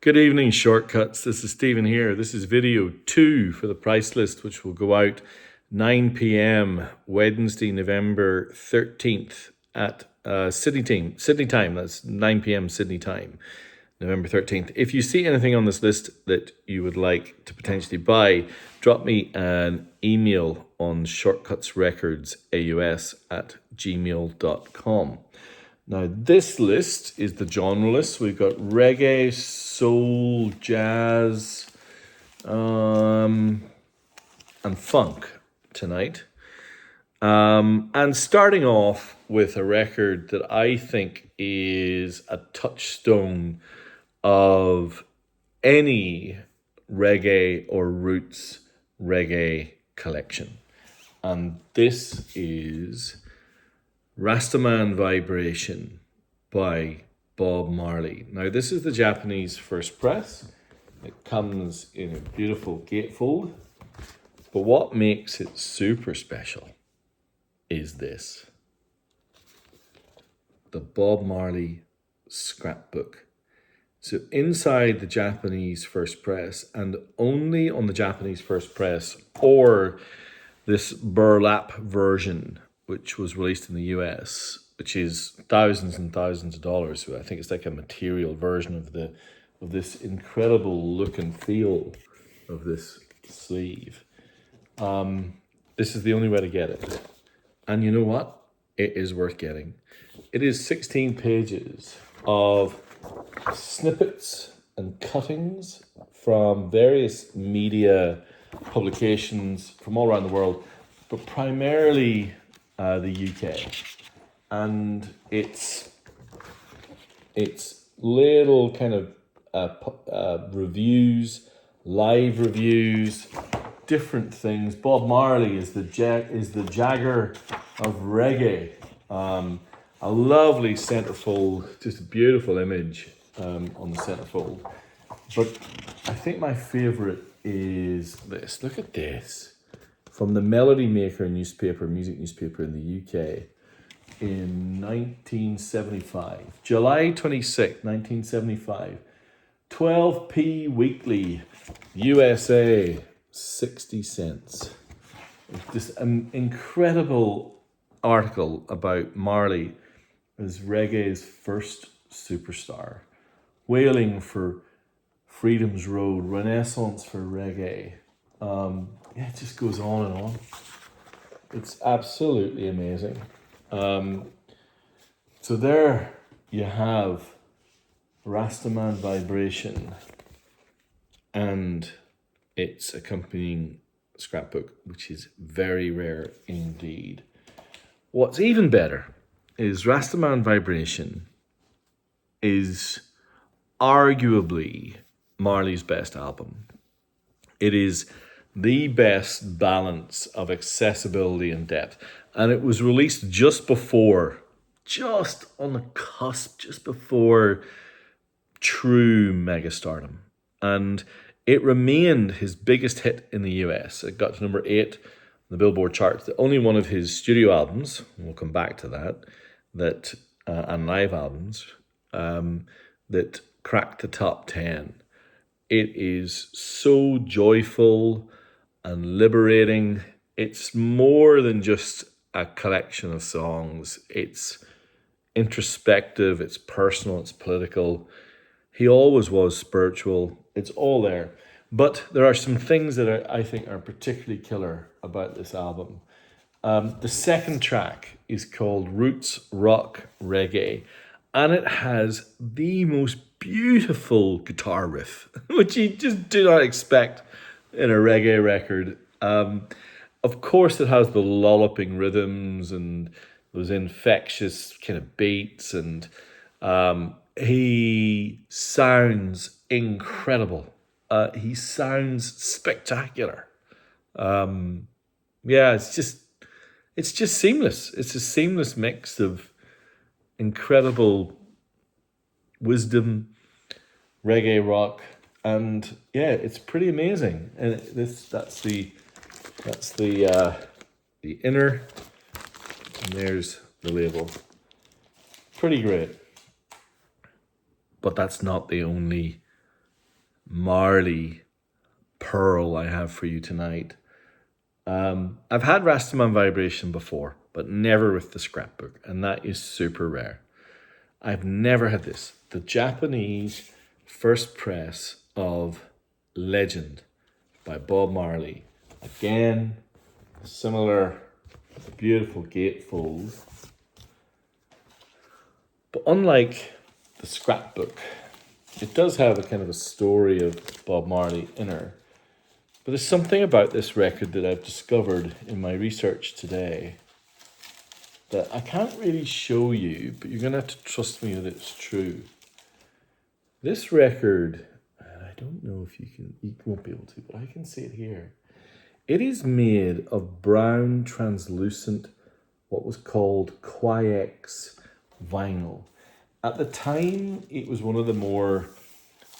Good evening, Shortcuts. This is Stephen here. This is video 2 for the price list, which will go out 9 p.m. Wednesday, November 13th at Sydney time. That's 9 p.m. Sydney time, November 13th. If you see anything on this list that you would like to potentially buy, drop me an email on shortcutsrecordsaus@gmail.com. Now, this list is the genre list. We've got reggae, soul, jazz, and funk tonight. And starting off with a record that I think is a touchstone of any reggae or roots reggae collection. And this is Rastaman Vibration by Bob Marley. Now, this is the Japanese first press. It comes in a beautiful gatefold. But what makes it super special is this. The Bob Marley scrapbook. So inside the Japanese first press, and only on the Japanese first press or this burlap version, which was released in the US, which is thousands and thousands of dollars. So I think it's like a material version of this incredible look and feel of this sleeve. This is the only way to get it. And you know what? It is worth getting. It is 16 pages of snippets and cuttings from various media publications from all around the world, but primarily the UK, and it's little kind of reviews, live reviews, different things. Bob Marley is the Jagger of reggae. A lovely centerfold, just a beautiful image on the centerfold. But I think my favorite is this. Look at this. From the Melody Maker music newspaper in the UK in 1975. July 26, 1975. 12p weekly, USA, 60 cents. This incredible article about Marley as reggae's first superstar. Wailing for Freedom's Road, Renaissance for reggae. It just goes on and on. It's absolutely amazing. So there you have Rastaman Vibration and its accompanying scrapbook, which is very rare indeed. What's even better is Rastaman Vibration is arguably Marley's best album. It is the best balance of accessibility and depth. And it was released just on the cusp, just before true megastardom. And it remained his biggest hit in the US. It got to number 8 on the Billboard charts. The only one of his studio albums, and we'll come back to that, and live albums, that cracked the top 10. It is so joyful and liberating. It's more than just a collection of songs. It's introspective, it's personal, it's political. He always was spiritual. It's all there. But there are some things that I think are particularly killer about this album. The second track is called Roots Rock Reggae, and it has the most beautiful guitar riff, which you just do not expect in a reggae record. Of course, it has the lolloping rhythms and those infectious kind of beats, and he sounds incredible. He sounds spectacular. It's just seamless. It's a seamless mix of incredible wisdom, reggae rock, and it's pretty amazing. And that's the inner, and there's the label. Pretty great. But that's not the only Marley pearl I have for you tonight. I've had Rastaman Vibration before, but never with the scrapbook, and that is super rare. I've never had this. The Japanese first press of Legend by Bob Marley. Again, similar beautiful gatefold. But unlike the scrapbook, it does have a kind of a story of Bob Marley in her. But there's something about this record that I've discovered in my research today that I can't really show you, but you're going to have to trust me that it's true. This record, and I don't know if you won't be able to, but I can see it here. It is made of brown, translucent, what was called Qui-X vinyl. At the time, it was one of the more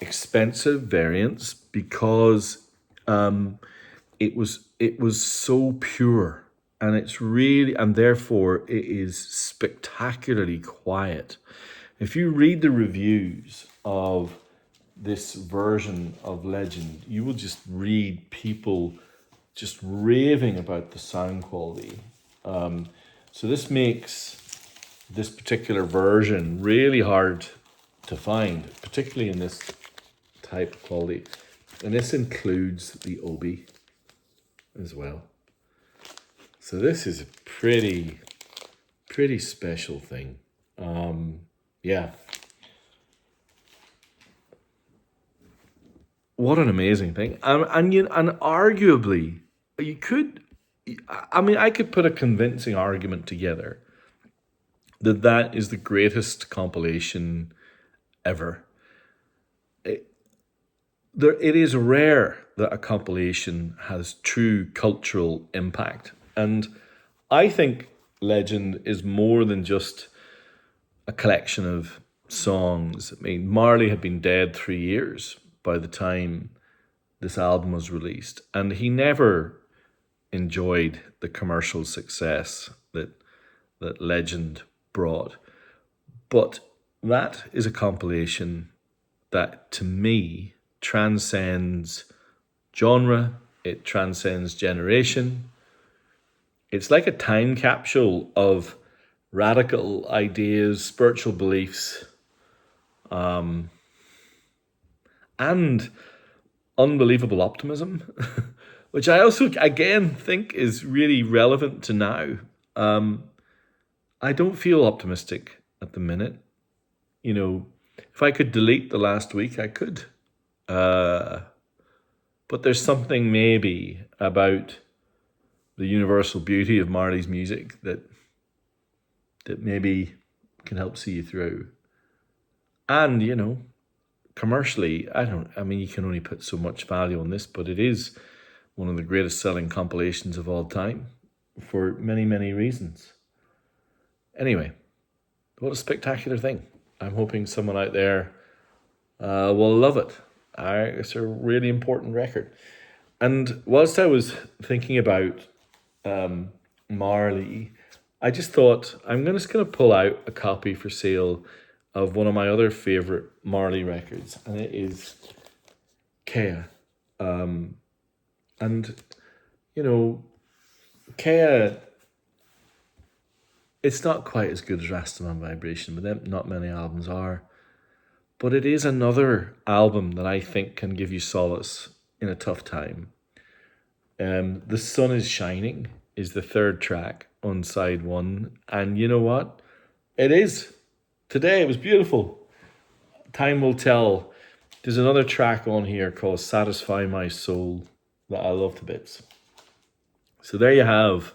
expensive variants because it was so pure, and it's really, and therefore it is spectacularly quiet. If you read the reviews of this version of Legend, you will just read people just raving about the sound quality. So this makes this particular version really hard to find, particularly in this type of quality. And this includes the obi as well. So this is a pretty special thing. Yeah. What an amazing thing. And arguably, you could, I mean, I could put a convincing argument together that is the greatest compilation ever. It is rare that a compilation has true cultural impact. And I think Legend is more than just a collection of songs. I mean, Marley had been dead 3 years by the time this album was released, and he never enjoyed the commercial success that Legend brought. But that is a compilation that, to me, transcends genre, it transcends generation. It's like a time capsule of radical ideas, spiritual beliefs, and unbelievable optimism, which I also, again, think is really relevant to now. I don't feel optimistic at the minute. You know, if I could delete the last week, I could. But there's something maybe about the universal beauty of Marley's music that maybe can help see you through. And, you know, commercially, I mean, you can only put so much value on this, but it is one of the greatest selling compilations of all time for many, many reasons. Anyway, what a spectacular thing. I'm hoping someone out there will love it. It's a really important record. And whilst I was thinking about Marley, I just thought I'm just going to pull out a copy for sale of one of my other favourite Marley records, and it is Kea. And, you know, Kea, it's not quite as good as Rastaman Vibration, but then not many albums are. But it is another album that I think can give you solace in a tough time. The Sun is Shining is the third track on side one. And you know what? It is. Today it was beautiful. Time will tell. There's another track on here called Satisfy My Soul that I love to bits. So there you have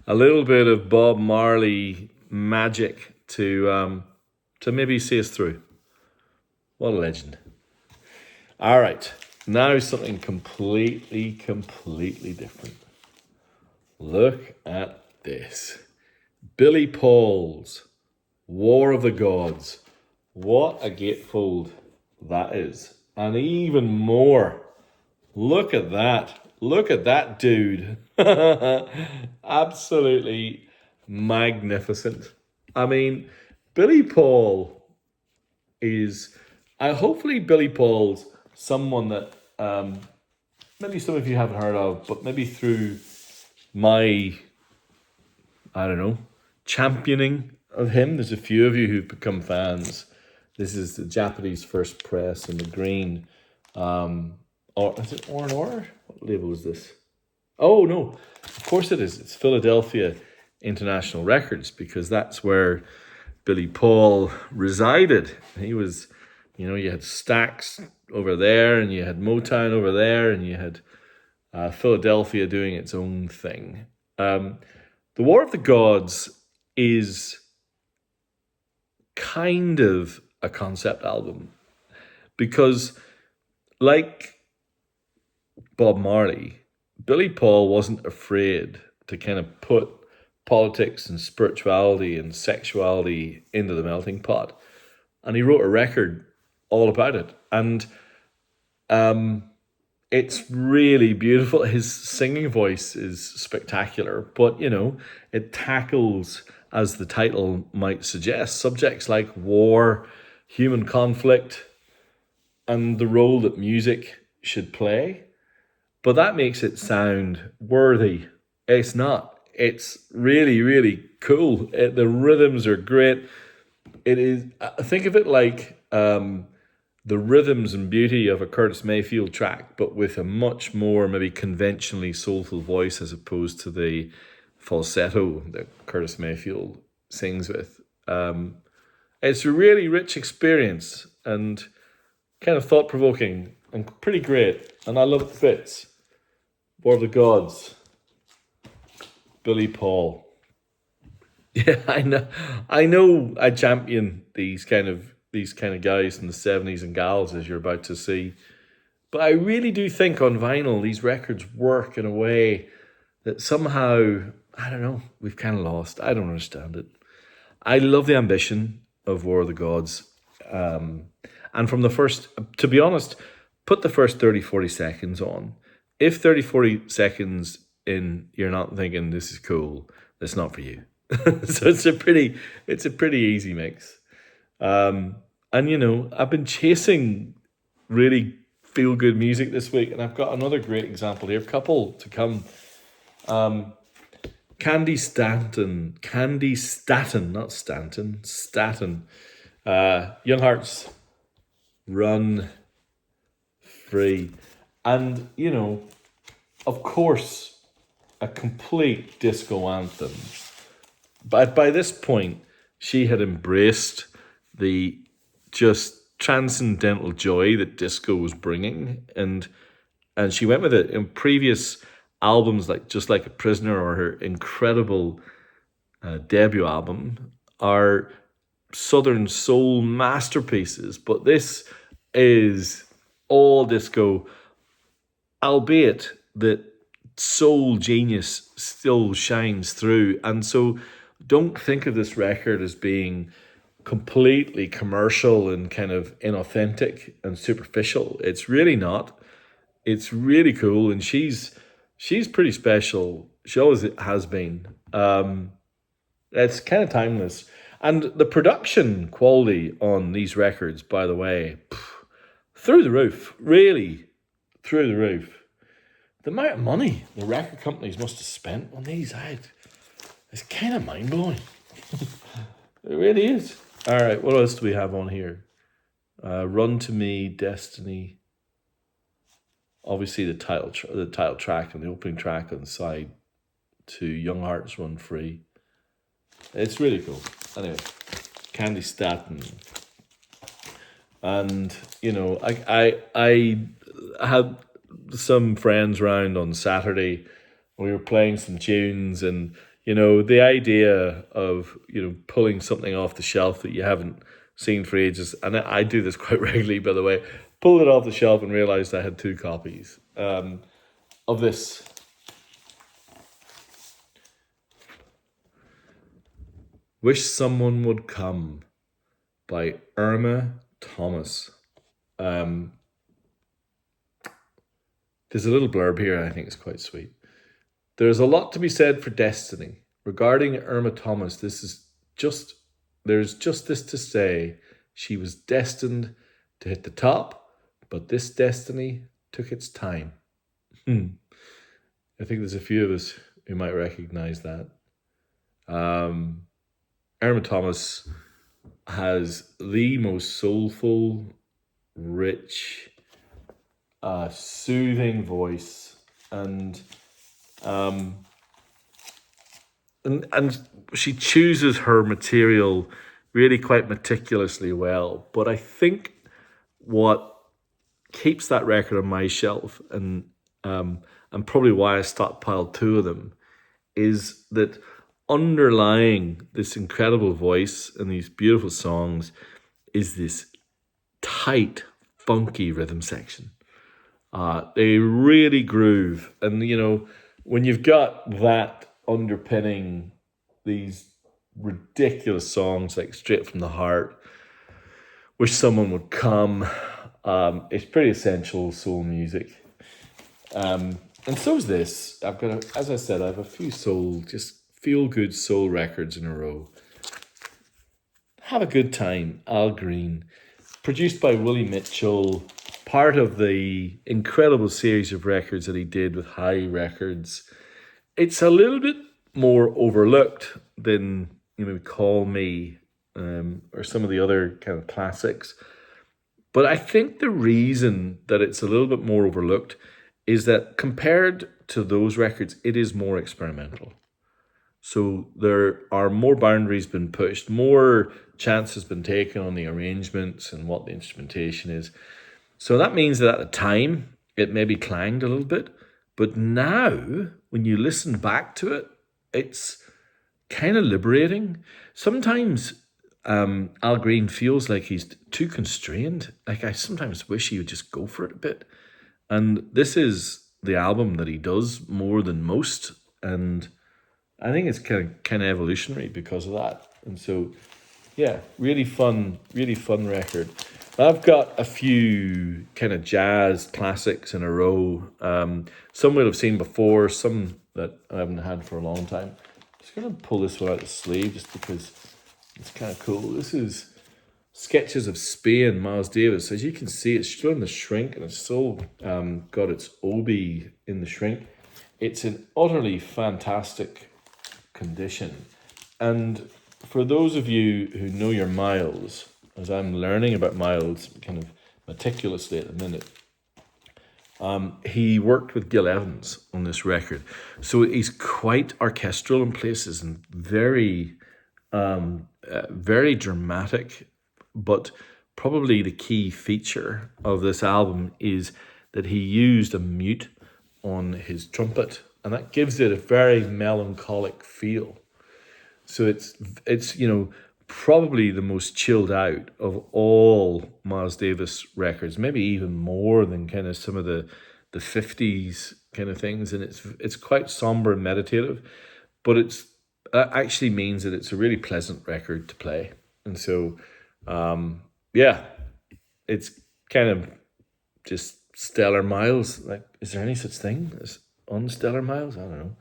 a little bit of Bob Marley magic to maybe see us through. What a legend. All right, now something completely different. Look at this. Billy Paul's War of the Gods. What a gatefold that is. And even more. Look at that. Look at that dude. Absolutely magnificent. I mean, Billy Paul is... hopefully Billy Paul's someone that maybe some of you haven't heard of, but maybe through my, I don't know, championing of him, there's a few of you who've become fans. This is the Japanese first press in the green. Or is it R&R? What label is this? Oh, no. Of course it is. It's Philadelphia International Records, because that's where Billy Paul resided. He was, you know, you had Stax over there, and you had Motown over there, and you had Philadelphia doing its own thing. The War of the Gods is kind of a concept album, because like Bob Marley, Billy Paul wasn't afraid to kind of put politics and spirituality and sexuality into the melting pot. And he wrote a record all about it. And it's really beautiful. His singing voice is spectacular, but, you know, it tackles, as the title might suggest, subjects like war, human conflict, and the role that music should play. But that makes it sound worthy. It's not. It's really, really cool. The rhythms are great. It is. Think of it like the rhythms and beauty of a Curtis Mayfield track, but with a much more maybe conventionally soulful voice, as opposed to the falsetto that Curtis Mayfield sings with. It's a really rich experience and kind of thought-provoking and pretty great. And I love the bits. War of the Gods, Billy Paul. Yeah, I know. I champion these kind of guys in the 70s and gals, as you're about to see. But I really do think on vinyl, these records work in a way that somehow, I don't know, we've kind of lost. I don't understand it. I love the ambition of War of the Gods. And from the first, to be honest, put the first 30, 40 seconds on. If 30, 40 seconds in, you're not thinking this is cool, it's not for you. So it's a pretty easy mix. And, you know, I've been chasing really feel-good music this week, and I've got another great example here, a couple to come. Candi Staton, not Stanton, Staton. Young Hearts, Run Free. And, you know, of course, a complete disco anthem. But by this point, she had embraced the just transcendental joy that disco was bringing. And she went with it in previous albums, like Just Like a Prisoner or her incredible debut album, are Southern soul masterpieces. But this is all disco, albeit that soul genius still shines through. And so don't think of this record as being completely commercial and kind of inauthentic and superficial. It's really not. It's really cool, and she's pretty special. She always has been. It's kind of timeless. And the production quality on these records, by the way, through the roof. Really, through the roof. The amount of money the record companies must have spent on these, it's kind of mind-blowing. It really is. All right, what else do we have on here? Run to Me, Destiny. Obviously, the title track and the opening track on the side to Young Hearts, Run Free. It's really cool. Anyway, Candi Staton. And, you know, I had some friends round on Saturday. We were playing some tunes, and, you know, the idea of, you know, pulling something off the shelf that you haven't seen for ages, and I do this quite regularly, by the way, pulled it off the shelf and realised I had 2 copies of this. Wish Someone Would Come by Irma Thomas. There's a little blurb here, I think it's quite sweet. There's a lot to be said for destiny. Regarding Irma Thomas, there's just this to say. She was destined to hit the top, but this destiny took its time. I think there's a few of us who might recognize that. Irma Thomas has the most soulful, rich, soothing voice, and she chooses her material really quite meticulously well. But I think what keeps that record on my shelf, and probably why I stockpiled two of them, is that underlying this incredible voice and these beautiful songs is this tight, funky rhythm section. They really groove. And, when you've got that underpinning these ridiculous songs like Straight from the Heart, Wish Someone Would Come, it's pretty essential soul music. And so is this. As I said, I have a few just feel-good soul records in a row. Have a Good Time, Al Green. Produced by Willie Mitchell, part of the incredible series of records that he did with High Records. It's a little bit more overlooked than, Call Me, or some of the other kind of classics. But I think the reason that it's a little bit more overlooked is that compared to those records, it is more experimental. So there are more boundaries been pushed, more chances been taken on the arrangements and what the instrumentation is. So that means that at the time, it maybe clanged a little bit. But now, when you listen back to it, it's kind of liberating. Sometimes Al Green feels like he's too constrained. Like, I sometimes wish he would just go for it a bit. And this is the album that he does more than most. And I think it's kind of evolutionary because of that. And so, yeah, really fun record. I've got a few kind of jazz classics in a row. Some we'll have seen before, some that I haven't had for a long time. I'm just going to pull this one out of the sleeve just because it's kind of cool. This is Sketches of Spain, Miles Davis. As you can see, it's still in the shrink, and it's still got its obi in the shrink. It's an utterly fantastic condition. And for those of you who know your Miles, as I'm learning about Miles kind of meticulously at the minute, he worked with Gil Evans on this record. So he's quite orchestral in places and very, very dramatic. But probably the key feature of this album is that he used a mute on his trumpet, and that gives it a very melancholic feel. So it's probably the most chilled out of all Miles Davis records, maybe even more than kind of some of the 50s kind of things. And it's quite somber and meditative, but that actually means that it's a really pleasant record to play. And so, it's kind of just stellar Miles. Like, is there any such thing as unstellar Miles? I don't know.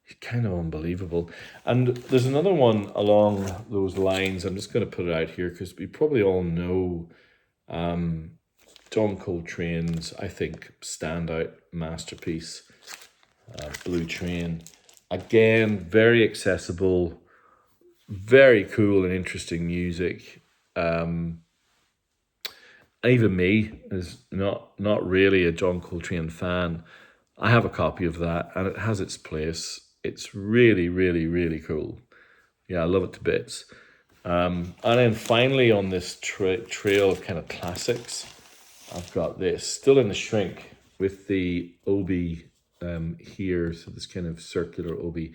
He's kind of unbelievable. And there's another one along those lines. I'm just going to put it out here because we probably all know John Coltrane's, I think, standout masterpiece, Blue Train. Again, very accessible, very cool and interesting music. Even me, as not really a John Coltrane fan, I have a copy of that, and it has its place. It's really, really, really cool. Yeah, I love it to bits. And then finally on this trail of kind of classics, I've got this, still in the shrink, with the obi here, so this kind of circular obi.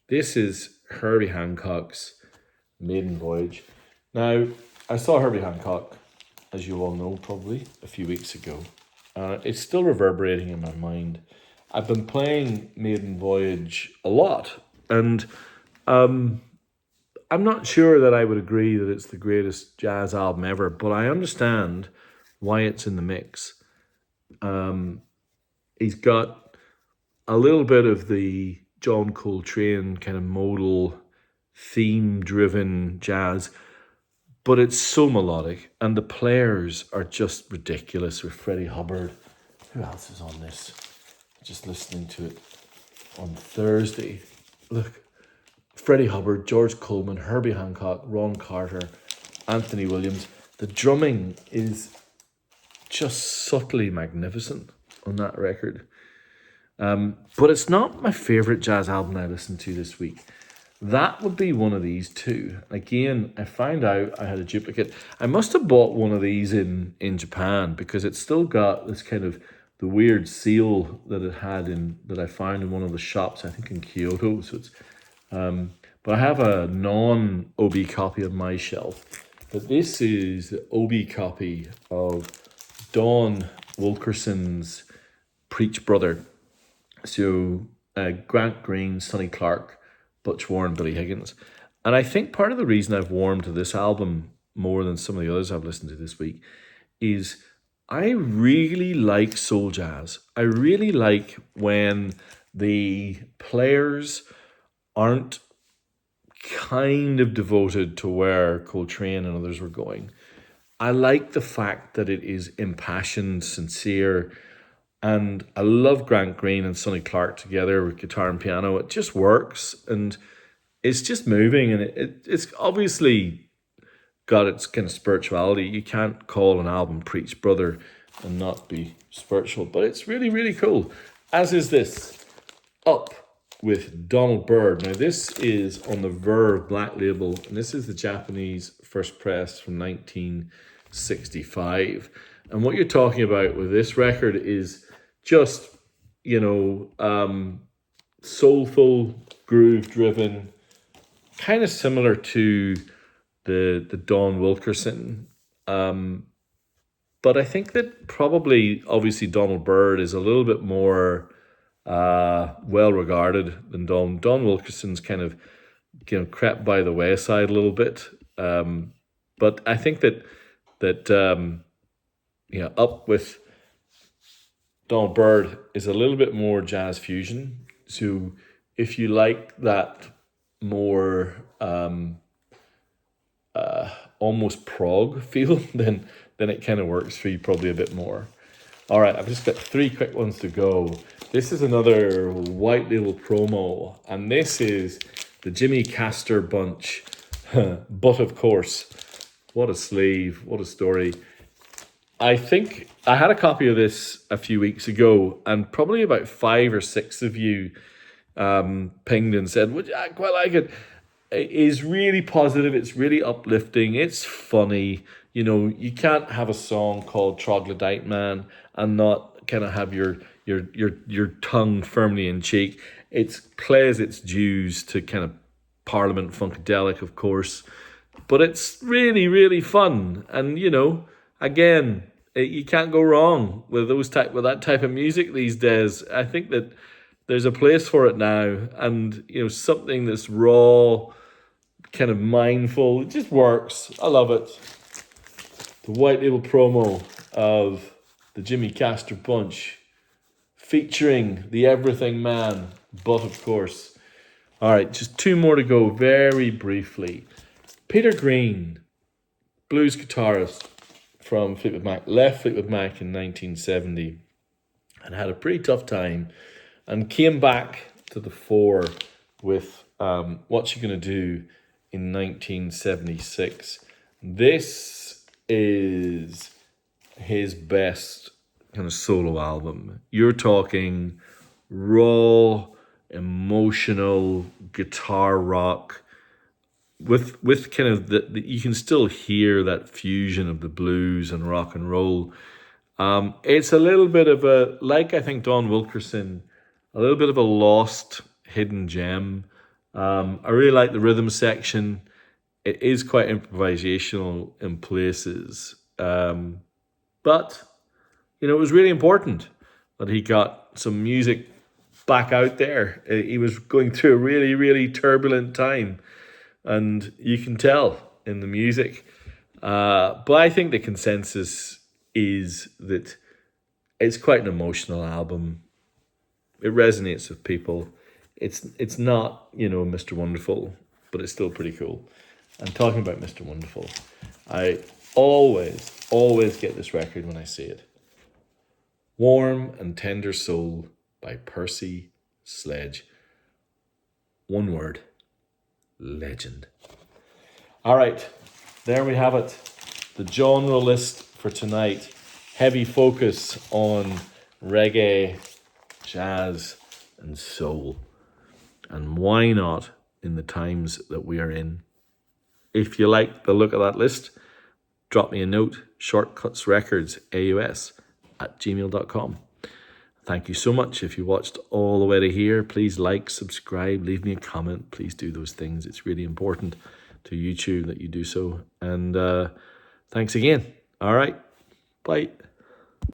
This is Herbie Hancock's Maiden Voyage. Now, I saw Herbie Hancock, as you all know, probably a few weeks ago. It's still reverberating in my mind. I've been playing Maiden Voyage a lot, and I'm not sure that I would agree that it's the greatest jazz album ever, but I understand why it's in the mix. He's got a little bit of the John Coltrane kind of modal, theme-driven jazz, but it's so melodic, and the players are just ridiculous. With Freddie Hubbard, who else is on this? Just listening to it on Thursday. Look, Freddie Hubbard, George Coleman, Herbie Hancock, Ron Carter, Anthony Williams. The drumming is just subtly magnificent on that record. But it's not my favourite jazz album I listened to this week. That would be one of these two. Again, I found out I had a duplicate. I must have bought one of these in Japan, because it's still got this kind of the weird seal that it had that I found in one of the shops, I think in Kyoto. So it's but I have a non-OB copy on my shelf. But this is the OB copy of Don Wilkerson's Preach Brother. So Grant Green, Sonny Clark, Butch Warren, Billy Higgins. And I think part of the reason I've warmed to this album more than some of the others I've listened to this week is I really like soul jazz. I really like when the players aren't kind of devoted to where Coltrane and others were going. I like the fact that it is impassioned, sincere, and I love Grant Green and Sonny Clark together with guitar and piano. It just works, and it's just moving, and it's obviously got its kind of spirituality. You can't call an album Preach Brother and not be spiritual, but it's really, really cool. As is this, Up with Donald Byrd. Now, this is on the Verve Black Label, and this is the Japanese first press from 1965. And what you're talking about with this record is just, soulful, groove-driven, kind of similar to the Don Wilkerson. But I think that probably, obviously, Donald Byrd is a little bit more well-regarded than Don. Don Wilkerson's kind of, crept by the wayside a little bit. But I think that Up with Donald Byrd is a little bit more jazz fusion. So if you like that more almost prog feel, then it kind of works for you probably a bit more. All right, I've just got 3 quick ones to go. This is another white label promo, and this is the Jimmy Castor Bunch. But of course, what a slave, what a story. I think I had a copy of this a few weeks ago, and probably about 5 or 6 of you pinged and said, "Would I quite like it?" It is really positive. It's really uplifting. It's funny. You can't have a song called Troglodyte Man and not kind of have your tongue firmly in cheek. It plays its dues to kind of Parliament Funkadelic, of course, but it's really, really fun. And again, you can't go wrong with that type of music these days. I think that there's a place for it now, and something that's raw, kind of mindful. It just works. I love it. The white label promo of the Jimmy Castor Bunch, featuring the Everything Man, but of course. All right, just 2 more to go very briefly. Peter Green, blues guitarist from Fleetwood Mac, left Fleetwood Mac in 1970 and had a pretty tough time, and came back to the fore with What You Gonna Do in 1976. This is his best kind of solo album. You're talking raw, emotional guitar rock with kind of the you can still hear that fusion of the blues and rock and roll. It's a little bit of I think Don Wilkerson, a little bit of a lost hidden gem. I really like the rhythm section. It is quite improvisational in places. But, it was really important that he got some music back out there. He was going through a really, really turbulent time. And you can tell in the music. But I think the consensus is that it's quite an emotional album. It resonates with people. It's not, Mr. Wonderful, but it's still pretty cool. And talking about Mr. Wonderful, I always get this record when I see it. Warm and Tender Soul by Percy Sledge. One word, legend. All right, there we have it. The genre list for tonight. Heavy focus on reggae, jazz, and soul. And why not in the times that we are in? If you like the look of that list, drop me a note, shortcutsrecordsaus@gmail.com. Thank you so much. If you watched all the way to here, please like, subscribe, leave me a comment. Please do those things. It's really important to YouTube that you do so. And thanks again. All right. Bye.